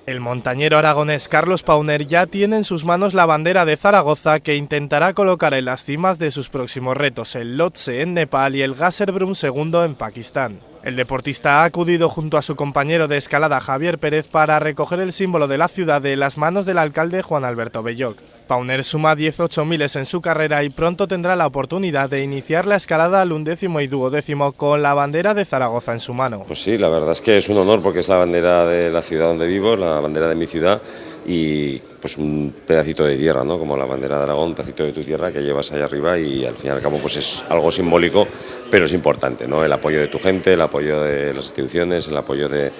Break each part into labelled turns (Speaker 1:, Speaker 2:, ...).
Speaker 1: El montañero aragonés Carlos Pauner ya tiene en sus manos la bandera de Zaragoza que intentará colocar en las cimas de sus próximos retos, el Lhotse en Nepal y el Gasherbrum II en Pakistán. El deportista ha acudido junto a su compañero de escalada Javier Pérez para recoger el símbolo de la ciudad de las manos del alcalde Juan Alberto Belloc. Pauner suma 18 miles en su carrera y pronto tendrá la oportunidad de iniciar la escalada al 11º y 12º con la bandera de Zaragoza en su mano.
Speaker 2: Pues sí, la verdad es que es un honor porque es la bandera de la ciudad donde vivo, la bandera de mi ciudad y pues un pedacito de tierra, ¿no? Como la bandera de Aragón, un pedacito de tu tierra que llevas ahí arriba y al fin y al cabo pues es algo simbólico, pero es importante, ¿no? El apoyo de tu gente, el apoyo de las instituciones, el apoyo de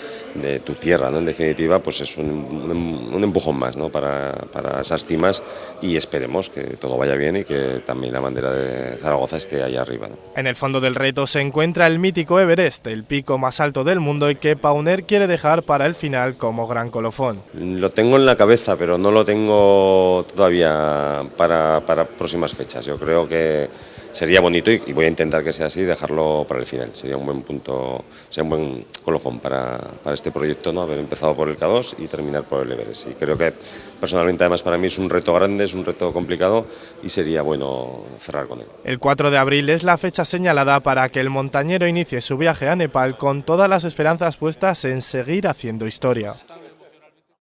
Speaker 2: tu tierra, ¿no? En definitiva pues es un empujón más, ¿no? para esas cimas y esperemos que todo vaya bien y que también la bandera de Zaragoza esté allá arriba, ¿no?
Speaker 1: En el fondo del reto se encuentra el mítico Everest, el pico más alto del mundo y que Pauner quiere dejar para el final como gran colofón.
Speaker 2: Lo tengo en la cabeza, pero no lo tengo todavía para próximas fechas. Yo creo que sería bonito y voy a intentar que sea así, dejarlo para el final. Sería un buen punto, sería un buen colofón para este proyecto, ¿no? Haber empezado por el K2 y terminar por el Everest. Y creo que personalmente además para mí es un reto grande, es un reto complicado y sería bueno cerrar con él.
Speaker 1: El 4 de abril es la fecha señalada para que el montañero inicie su viaje a Nepal con todas las esperanzas puestas en seguir haciendo historia.